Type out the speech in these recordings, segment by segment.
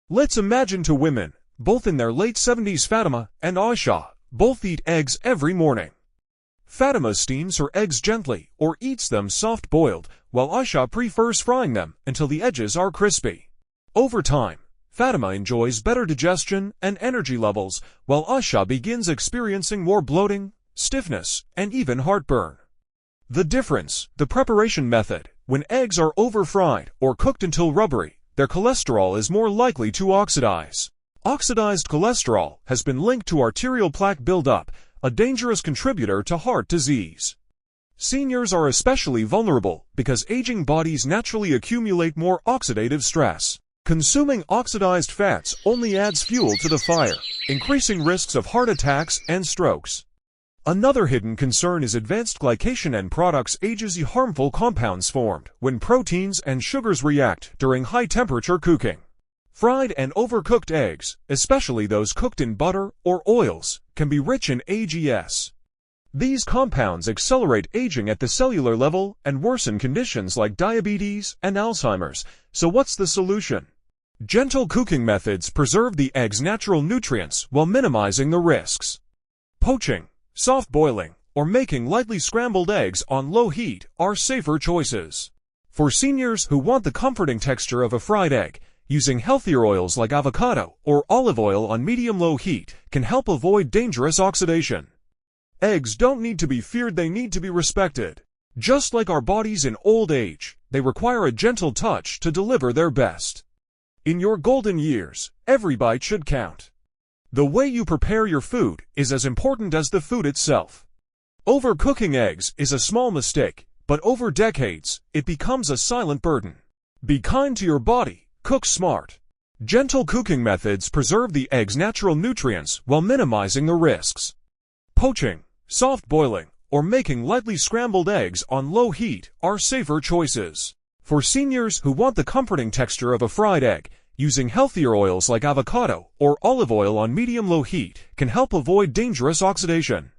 Let's imagine two women, both in their late 70s. Fatima and Aisha, both eat eggs every morning. Fatima steams her eggs gently or eats them soft-boiled, while Aisha prefers frying them until the edges are crispy. Over time, Fatima enjoys better digestion and energy levels, while Aisha begins experiencing more bloating, stiffness, and even heartburn. The difference: the preparation method. When eggs are over-fried or cooked until rubbery, their cholesterol is more likely to oxidize. Oxidized cholesterol has been linked to arterial plaque buildup, a dangerous contributor to heart disease. Seniors are especially vulnerable because aging bodies naturally accumulate more oxidative stress. Consuming oxidized fats only adds fuel to the fire, increasing risks of heart attacks and strokes. Another hidden concern is advanced glycation end products. Ages harmful compounds formed when proteins and sugars react during high-temperature cooking. Fried and overcooked eggs, especially those cooked in butter or oils, can be rich in AGS. These compounds accelerate aging at the cellular level and worsen conditions like diabetes and Alzheimer's. So what's the solution? Gentle cooking methods preserve the egg's natural nutrients while minimizing the risks. Poaching, soft boiling, or making lightly scrambled eggs on low heat are safer choices. For seniors who want the comforting texture of a fried egg, using healthier oils like avocado or olive oil on medium-low heat can help avoid dangerous oxidation. Eggs don't need to be feared, they need to be respected. Just like our bodies in old age, they require a gentle touch to deliver their best. In your golden years, every bite should count. The way you prepare your food is as important as the food itself. Overcooking eggs is a small mistake, but over decades, it becomes a silent burden. Be kind to your body, cook smart. Gentle cooking methods preserve the egg's natural nutrients while minimizing the risks. Poaching, soft boiling, or making lightly scrambled eggs on low heat are safer choices. For seniors who want the comforting texture of a fried egg, using healthier oils like avocado or olive oil on medium-low heat can help avoid dangerous oxidation.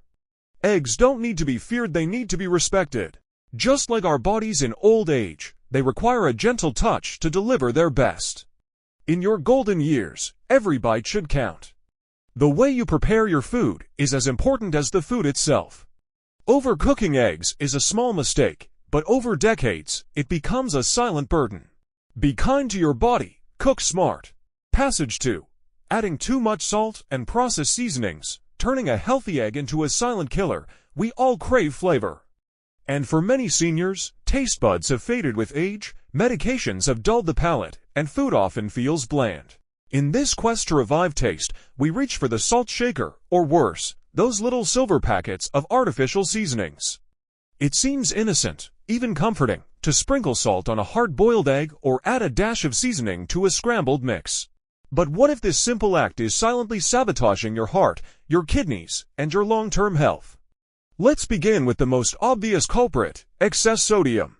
Eggs don't need to be feared, they need to be respected. Just like our bodies in old age, they require a gentle touch to deliver their best. In your golden years, every bite should count. The way you prepare your food is as important as the food itself. Overcooking eggs is a small mistake, but over decades, it becomes a silent burden. Be kind to your body, cook smart. Passage 2. Adding too much salt and processed seasonings, turning a healthy egg into a silent killer. We all crave flavor. And for many seniors, taste buds have faded with age, medications have dulled the palate, and food often feels bland. In this quest to revive taste, we reach for the salt shaker, or worse, those little silver packets of artificial seasonings. It seems innocent, even comforting, to sprinkle salt on a hard-boiled egg or add a dash of seasoning to a scrambled mix. But what if this simple act is silently sabotaging your heart, your kidneys, and your long-term health? Let's begin with the most obvious culprit: excess sodium.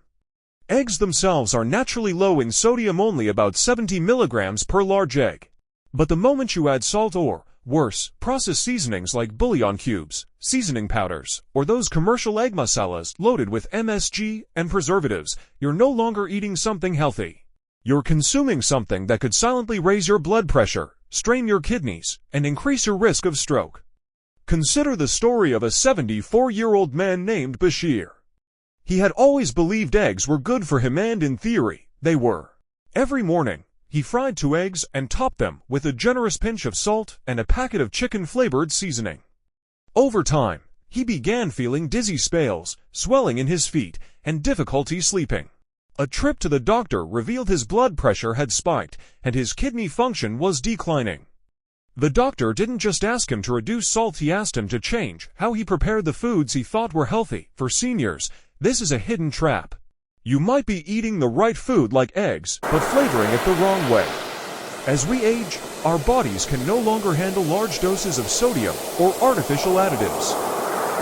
Eggs themselves are naturally low in sodium, only about 70 milligrams per large egg. But the moment you add salt or, worse, processed seasonings like bouillon cubes, seasoning powders, or those commercial egg masalas loaded with MSG and preservatives, you're no longer eating something healthy. You're consuming something that could silently raise your blood pressure, strain your kidneys, and increase your risk of stroke. Consider the story of a 74-year-old man named Bashir. He had always believed eggs were good for him, and in theory, they were. Every morning, he fried 2 eggs and topped them with a generous pinch of salt and a packet of chicken-flavored seasoning. Over time, he began feeling dizzy spells, swelling in his feet, and difficulty sleeping. A trip to the doctor revealed his blood pressure had spiked, and his kidney function was declining. The doctor didn't just ask him to reduce salt, he asked him to change how he prepared the foods he thought were healthy. For seniors, this is a hidden trap. You might be eating the right food like eggs, but flavoring it the wrong way. As we age, our bodies can no longer handle large doses of sodium or artificial additives.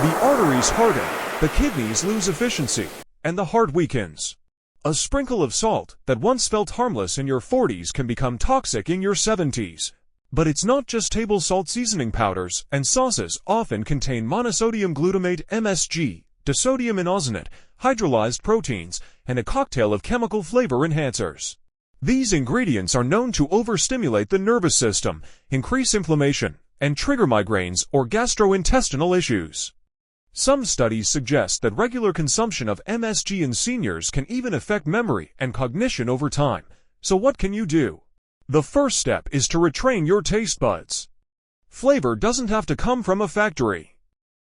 The arteries harden, the kidneys lose efficiency, and the heart weakens. A sprinkle of salt that once felt harmless in your 40s can become toxic in your 70s. But it's not just table salt. Seasoning powders and sauces often contain monosodium glutamate (MSG), disodium inosinate, hydrolyzed proteins, and a cocktail of chemical flavor enhancers. These ingredients are known to overstimulate the nervous system, increase inflammation, and trigger migraines or gastrointestinal issues. Some studies suggest that regular consumption of MSG in seniors can even affect memory and cognition over time. So what can you do? The first step is to retrain your taste buds. Flavor doesn't have to come from a factory.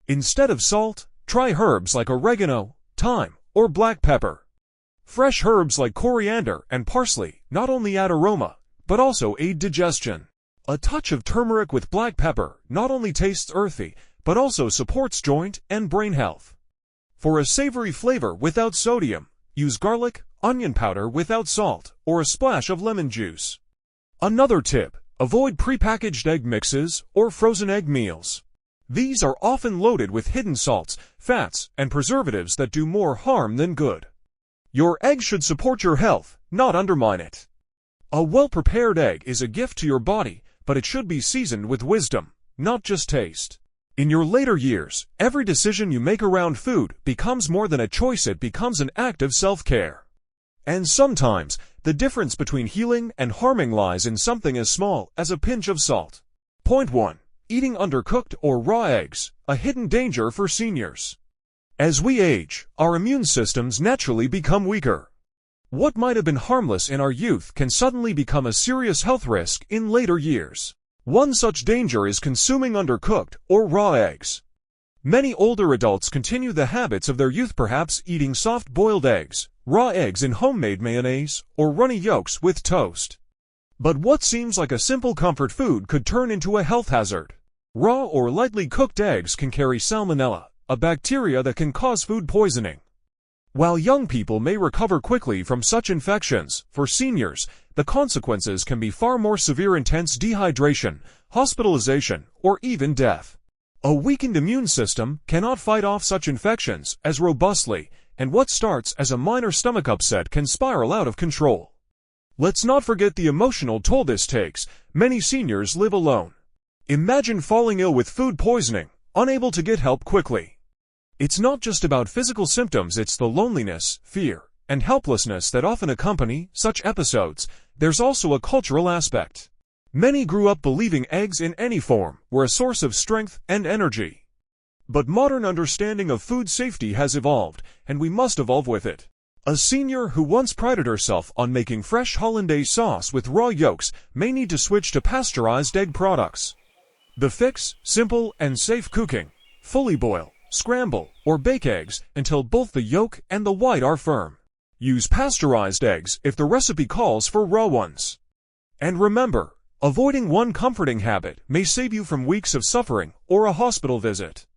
Instead of salt, try herbs like oregano, thyme, or black pepper. Fresh herbs like coriander and parsley not only add aroma, but also aid digestion. A touch of turmeric with black pepper not only tastes earthy, but also supports joint and brain health. For a savory flavor without sodium, use garlic, onion powder without salt, or a splash of lemon juice. Another tip, avoid prepackaged egg mixes or frozen egg meals. These are often loaded with hidden salts, fats, and preservatives that do more harm than good. Your egg should support your health, not undermine it. A well-prepared egg is a gift to your body, but it should be seasoned with wisdom, not just taste. In your later years, every decision you make around food becomes more than a choice, it becomes an act of self-care. And sometimes, the difference between healing and harming lies in something as small as a pinch of salt. Point 1. Eating undercooked or raw eggs, a hidden danger for seniors. As we age, our immune systems naturally become weaker. What might have been harmless in our youth can suddenly become a serious health risk in later years. One such danger is consuming undercooked or raw eggs. Many older adults continue the habits of their youth, perhaps eating soft-boiled eggs, raw eggs in homemade mayonnaise, or runny yolks with toast. But what seems like a simple comfort food could turn into a health hazard. Raw or lightly cooked eggs can carry salmonella, a bacteria that can cause food poisoning. While young people may recover quickly from such infections, for seniors, the consequences can be far more severe: intense dehydration, hospitalization, or even death. A weakened immune system cannot fight off such infections as robustly, and what starts as a minor stomach upset can spiral out of control. Let's not forget the emotional toll this takes. Many seniors live alone. Imagine falling ill with food poisoning, unable to get help quickly. It's not just about physical symptoms, it's the loneliness, fear, and helplessness that often accompany such episodes. There's also a cultural aspect. Many grew up believing eggs in any form were a source of strength and energy. But modern understanding of food safety has evolved, and we must evolve with it. A senior who once prided herself on making fresh hollandaise sauce with raw yolks may need to switch to pasteurized egg products. The fix: simple and safe cooking. Fully boil, scramble, or bake eggs until both the yolk and the white are firm. Use pasteurized eggs if the recipe calls for raw ones. And remember, avoiding one comforting habit may save you from weeks of suffering or a hospital visit.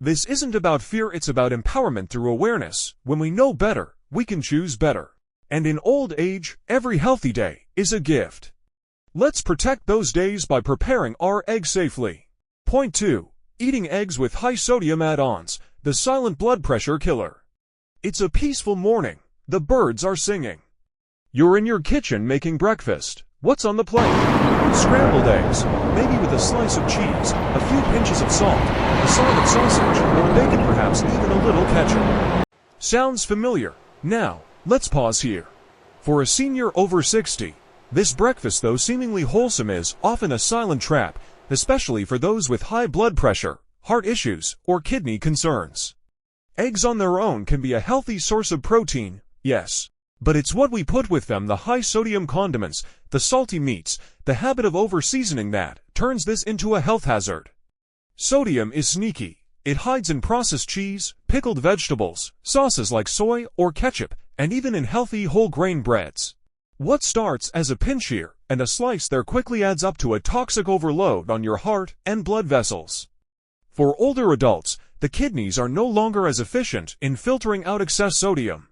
This isn't about fear, it's about empowerment through awareness. When we know better, we can choose better. And in old age, every healthy day is a gift. Let's protect those days by preparing our eggs safely. Point 2. Eating eggs with high sodium add-ons, the silent blood pressure killer. It's a peaceful morning. The birds are singing. You're in your kitchen making breakfast. What's on the plate? Scrambled eggs, maybe with a slice of cheese, a few pinches of salt, a side of sausage, or bacon, perhaps even a little ketchup. Sounds familiar? Now, let's pause here. For a senior over 60, this breakfast, though seemingly wholesome, is often a silent trap, especially for those with high blood pressure, heart issues, or kidney concerns. Eggs on their own can be a healthy source of protein, yes. But it's what we put with them, the high-sodium condiments, the salty meats, the habit of over-seasoning, that turns this into a health hazard. Sodium is sneaky. It hides in processed cheese, pickled vegetables, sauces like soy or ketchup, and even in healthy whole-grain breads. What starts as a pinch here and a slice there quickly adds up to a toxic overload on your heart and blood vessels. For older adults, the kidneys are no longer as efficient in filtering out excess sodium.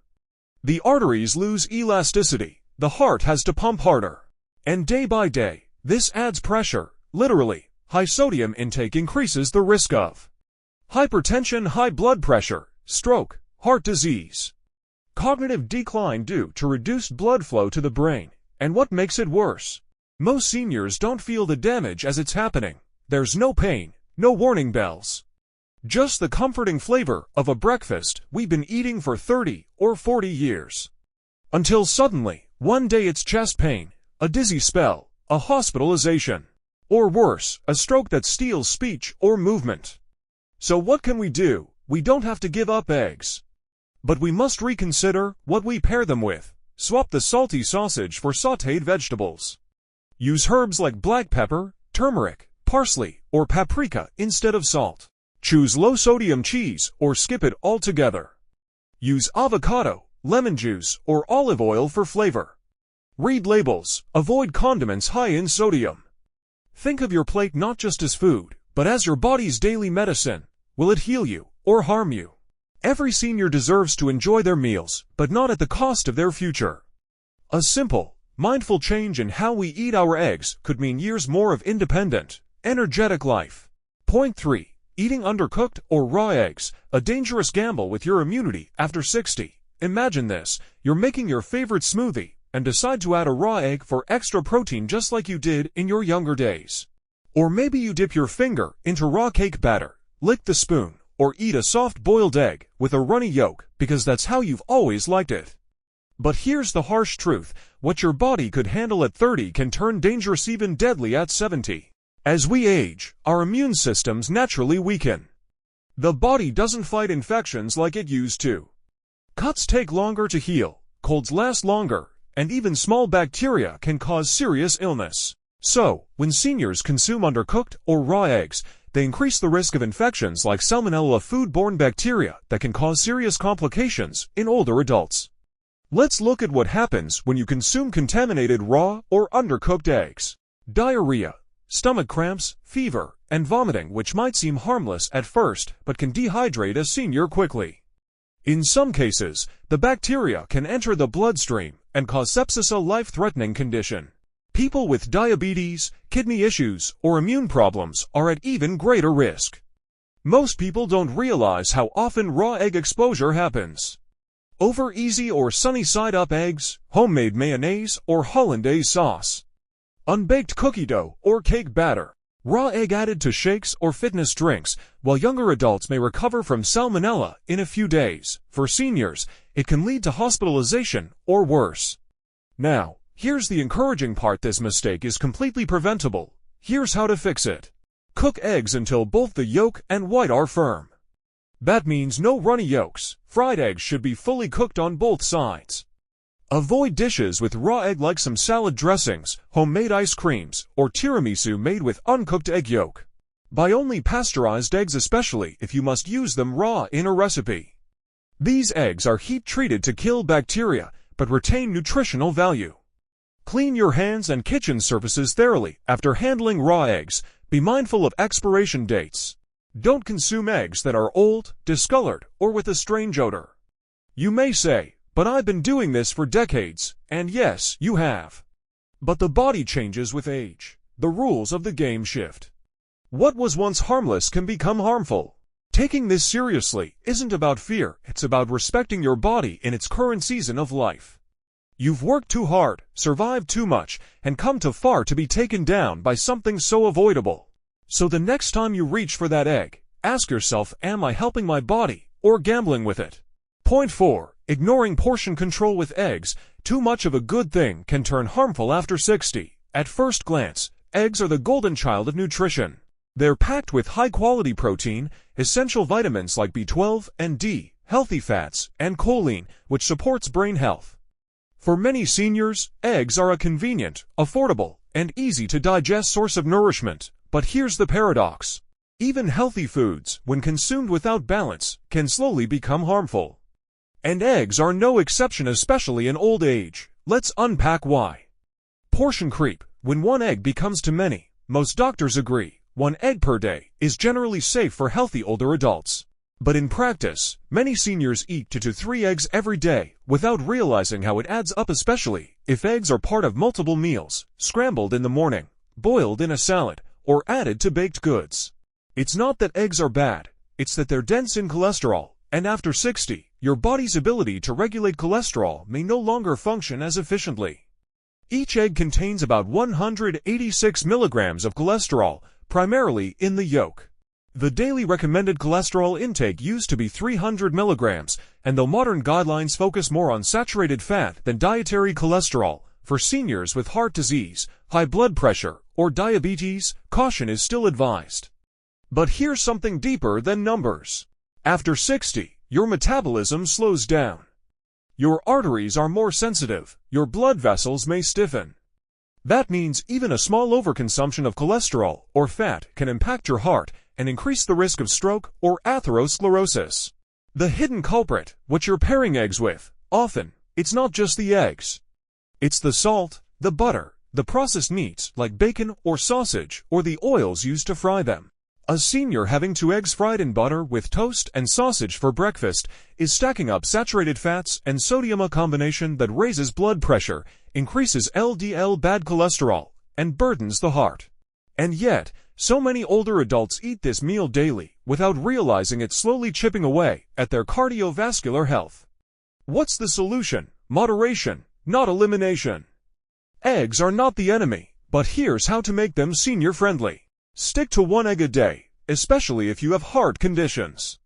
The arteries lose elasticity, the heart has to pump harder. And day by day, this adds pressure. Literally, high sodium intake increases the risk of hypertension, high blood pressure, stroke, heart disease, cognitive decline due to reduced blood flow to the brain. And what makes it worse? Most seniors don't feel the damage as it's happening. There's no pain, no warning bells. Just the comforting flavor of a breakfast we've been eating for 30 or 40 years. Until suddenly, One day it's chest pain, a dizzy spell, a hospitalization, or worse, a stroke that steals speech or movement. So what can we do? We don't have to give up eggs. But we must reconsider what we pair them with. Swap the salty sausage for sautéed vegetables. Use herbs like black pepper, turmeric, parsley, or paprika instead of salt. Choose low-sodium cheese or skip it altogether. Use avocado, lemon juice, or olive oil for flavor. Read labels. Avoid condiments high in sodium. Think of your plate not just as food, but as your body's daily medicine. Will it heal you or harm you? Every senior deserves to enjoy their meals, but not at the cost of their future. A simple, mindful change in how we eat our eggs could mean years more of independent, energetic life. Point 3. Eating undercooked or raw eggs, a dangerous gamble with your immunity after 60. Imagine this, you're making your favorite smoothie and decide to add a raw egg for extra protein just like you did in your younger days. Or maybe you dip your finger into raw cake batter, lick the spoon, or eat a soft boiled egg with a runny yolk because that's how you've always liked it. But here's the harsh truth, what your body could handle at 30 can turn dangerous, even deadly at 70. As we age, our immune systems naturally weaken. The body doesn't fight infections like it used to. Cuts take longer to heal, colds last longer, and even small bacteria can cause serious illness. So, when seniors consume undercooked or raw eggs, they increase the risk of infections like Salmonella, foodborne bacteria that can cause serious complications in older adults. Let's look at what happens when you consume contaminated raw or undercooked eggs. Diarrhea, stomach cramps, fever, and vomiting, which might seem harmless at first but can dehydrate a senior quickly. In some cases, the bacteria can enter the bloodstream and cause sepsis, a life-threatening condition. People with diabetes, kidney issues, or immune problems are at even greater risk. Most people don't realize how often raw egg exposure happens. Over easy or sunny side-up eggs, homemade mayonnaise or hollandaise sauce, unbaked cookie dough or cake batter, raw egg added to shakes or fitness drinks, while younger adults may recover from salmonella in a few days. For seniors, it can lead to hospitalization or worse. Now, here's the encouraging part, this mistake is completely preventable. Here's how to fix it. Cook eggs until both the yolk and white are firm. That means no runny yolks. Fried eggs should be fully cooked on both sides. Avoid dishes with raw egg like some salad dressings, homemade ice creams, or tiramisu made with uncooked egg yolk. Buy only pasteurized eggs, especially if you must use them raw in a recipe. These eggs are heat-treated to kill bacteria, but retain nutritional value. Clean your hands and kitchen surfaces thoroughly after handling raw eggs. Be mindful of expiration dates. Don't consume eggs that are old, discolored, or with a strange odor. You may say, but I've been doing this for decades, and yes, you have. But the body changes with age. The rules of the game shift. What was once harmless can become harmful. Taking this seriously isn't about fear, it's about respecting your body in its current season of life. You've worked too hard, survived too much, and come too far to be taken down by something so avoidable. So the next time you reach for that egg, ask yourself, am I helping my body or gambling with it? Point 4. Ignoring portion control with eggs. Too much of a good thing can turn harmful after 60. At first glance, eggs are the golden child of nutrition. They're packed with high-quality protein, essential vitamins like B12 and D, healthy fats, and choline, which supports brain health. For many seniors, eggs are a convenient, affordable, and easy-to-digest source of nourishment. But here's the paradox. Even healthy foods, when consumed without balance, can slowly become harmful. And eggs are no exception, especially in old age. Let's unpack why. Portion creep. When one egg becomes too many, most doctors agree, 1 egg per day is generally safe for healthy older adults. But in practice, many seniors eat 2 to 3 eggs every day without realizing how it adds up, especially if eggs are part of multiple meals, scrambled in the morning, boiled in a salad, or added to baked goods. It's not that eggs are bad, it's that they're dense in cholesterol, and after 60, your body's ability to regulate cholesterol may no longer function as efficiently. Each egg contains about 186 milligrams of cholesterol, primarily in the yolk. The daily recommended cholesterol intake used to be 300 milligrams, and though modern guidelines focus more on saturated fat than dietary cholesterol, for seniors with heart disease, high blood pressure, or diabetes, caution is still advised. But here's something deeper than numbers. After 60, your metabolism slows down. Your arteries are more sensitive, your blood vessels may stiffen. That means even a small overconsumption of cholesterol or fat can impact your heart and increase the risk of stroke or atherosclerosis. The hidden culprit, what you're pairing eggs with, often, it's not just the eggs. It's the salt, the butter, the processed meats like bacon or sausage, or the oils used to fry them. A senior having 2 eggs fried in butter with toast and sausage for breakfast is stacking up saturated fats and sodium, a combination that raises blood pressure, increases LDL bad cholesterol, and burdens the heart. And yet, so many older adults eat this meal daily without realizing it's slowly chipping away at their cardiovascular health. What's the solution? Moderation, not elimination. Eggs are not the enemy, but here's how to make them senior-friendly. Stick to 1 egg a day, especially if you have heart conditions.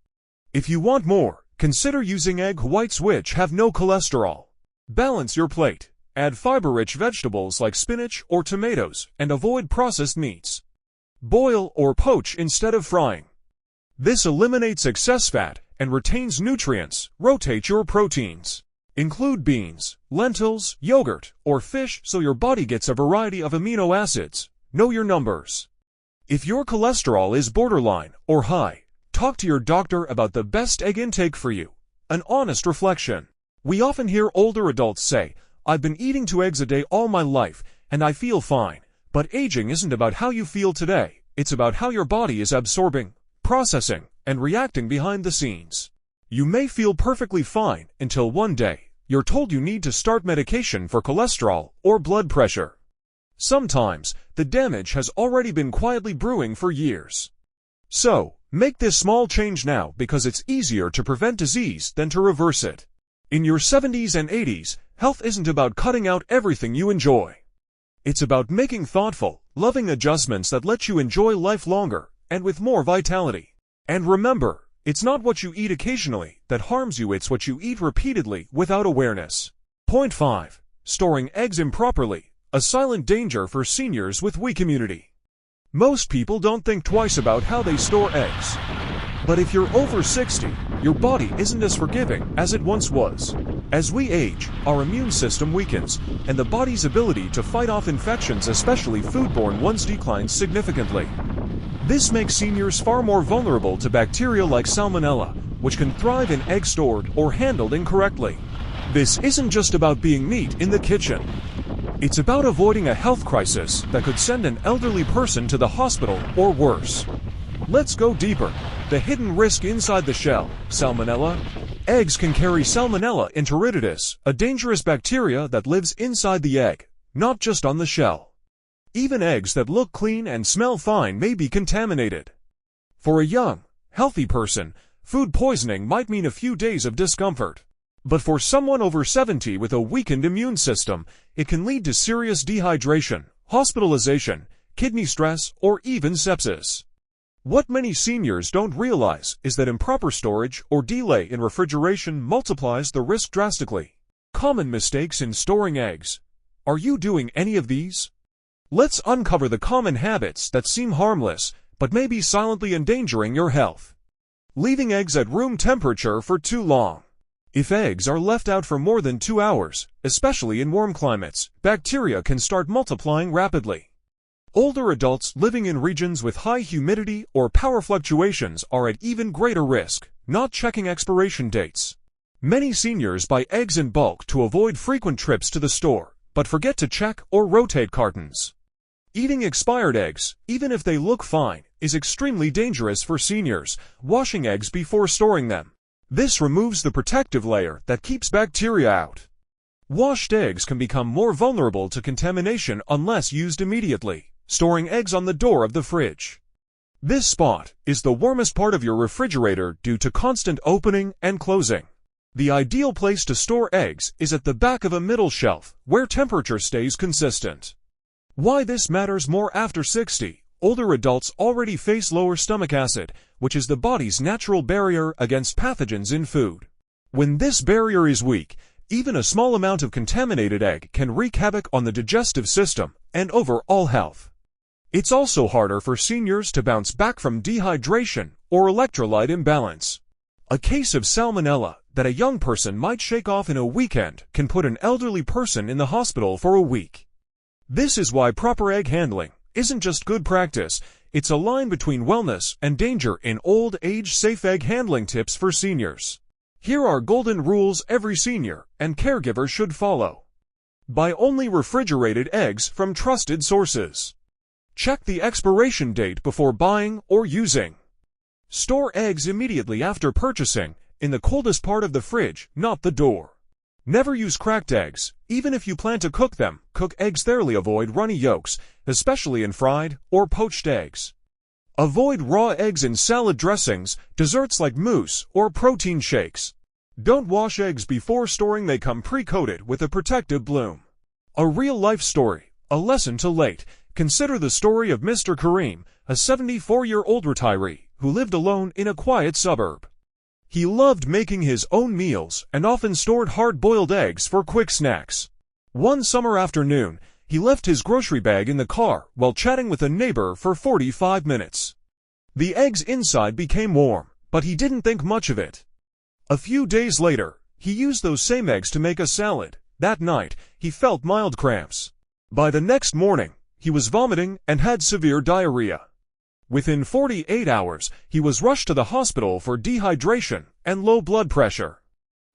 If you want more, consider using egg whites which have no cholesterol. Balance your plate. Add fiber-rich vegetables like spinach or tomatoes, and avoid processed meats. Boil or poach instead of frying. This eliminates excess fat and retains nutrients. Rotate your proteins. Include beans, lentils, yogurt, or fish so your body gets a variety of amino acids. Know your numbers. If your cholesterol is borderline or high, talk to your doctor about the best egg intake for you. An honest reflection. We often hear older adults say, "I've been eating 2 eggs a day all my life, and I feel fine." But aging isn't about how you feel today, it's about how your body is absorbing, processing, and reacting behind the scenes. You may feel perfectly fine until one day, you're told you need to start medication for cholesterol or blood pressure. Sometimes, the damage has already been quietly brewing for years. So, make this small change now because it's easier to prevent disease than to reverse it. In your 70s and 80s, health isn't about cutting out everything you enjoy. It's about making thoughtful, loving adjustments that let you enjoy life longer and with more vitality. And remember, it's not what you eat occasionally that harms you, it's what you eat repeatedly without awareness. Point 5. Storing eggs improperly. A silent danger for seniors with weak immunity. Most people don't think twice about how they store eggs. But if you're over 60, your body isn't as forgiving as it once was. As we age, our immune system weakens, and the body's ability to fight off infections, especially foodborne ones, declines significantly. This makes seniors far more vulnerable to bacteria like salmonella, which can thrive in eggs stored or handled incorrectly. This isn't just about being neat in the kitchen. It's about avoiding a health crisis that could send an elderly person to the hospital or worse. Let's go deeper. The hidden risk inside the shell, salmonella. Eggs can carry Salmonella enteritidis, a dangerous bacteria that lives inside the egg, not just on the shell. Even eggs that look clean and smell fine may be contaminated. For a young, healthy person, food poisoning might mean a few days of discomfort. But for someone over 70 with a weakened immune system, it can lead to serious dehydration, hospitalization, kidney stress, or even sepsis. What many seniors don't realize is that improper storage or delay in refrigeration multiplies the risk drastically. Common mistakes in storing eggs. Are you doing any of these? Let's uncover the common habits that seem harmless, but may be silently endangering your health. Leaving eggs at room temperature for too long. If eggs are left out for more than 2 hours, especially in warm climates, bacteria can start multiplying rapidly. Older adults living in regions with high humidity or power fluctuations are at even greater risk. Not checking expiration dates. Many seniors buy eggs in bulk to avoid frequent trips to the store, but forget to check or rotate cartons. Eating expired eggs, even if they look fine, is extremely dangerous for seniors. Washing eggs before storing them. This removes the protective layer that keeps bacteria out. Washed eggs can become more vulnerable to contamination unless used immediately. Storing eggs on the door of the fridge. This spot is the warmest part of your refrigerator due to constant opening and closing. The ideal place to store eggs is at the back of a middle shelf, where temperature stays consistent. Why this matters more after 60, older adults already face lower stomach acid, which is the body's natural barrier against pathogens in food. When this barrier is weak, even a small amount of contaminated egg can wreak havoc on the digestive system and overall health. It's also harder for seniors to bounce back from dehydration or electrolyte imbalance. A case of salmonella that a young person might shake off in a weekend can put an elderly person in the hospital for a week. This is why proper egg handling isn't just good practice, it's a line between wellness and danger in old age safe egg handling tips for seniors. Here are golden rules every senior and caregiver should follow. Buy only refrigerated eggs from trusted sources. Check the expiration date before buying or using. Store eggs immediately after purchasing, in the coldest part of the fridge, not the door. Never use cracked eggs. Even if you plan to cook them, cook eggs thoroughly. Avoid runny yolks, especially in fried or poached eggs. Avoid raw eggs in salad dressings, desserts like mousse, or protein shakes. Don't wash eggs before storing. They come pre-coated with a protective bloom. A real-life story, a lesson to late. Consider the story of Mr. Kareem, a 74-year-old retiree who lived alone in a quiet suburb. He loved making his own meals and often stored hard-boiled eggs for quick snacks. One summer afternoon, he left his grocery bag in the car while chatting with a neighbor for 45 minutes. The eggs inside became warm, but he didn't think much of it. A few days later, he used those same eggs to make a salad. That night, he felt mild cramps. By the next morning, he was vomiting and had severe diarrhea. Within 48 hours, he was rushed to the hospital for dehydration and low blood pressure.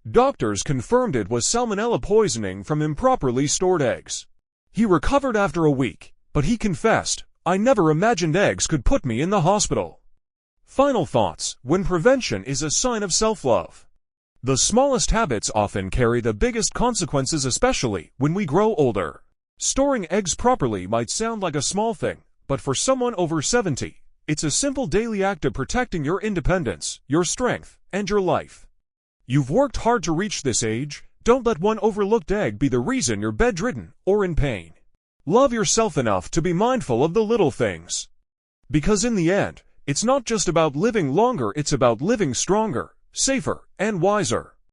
Doctors confirmed it was salmonella poisoning from improperly stored eggs. He recovered after a week, but he confessed, "I never imagined eggs could put me in the hospital." Final thoughts: when prevention is a sign of self-love. The smallest habits often carry the biggest consequences, especially when we grow older. Storing eggs properly might sound like a small thing, but for someone over 70, it's a simple daily act of protecting your independence, your strength, and your life. You've worked hard to reach this age. Don't let one overlooked egg be the reason you're bedridden or in pain. Love yourself enough to be mindful of the little things. Because in the end, it's not just about living longer, it's about living stronger, safer, and wiser.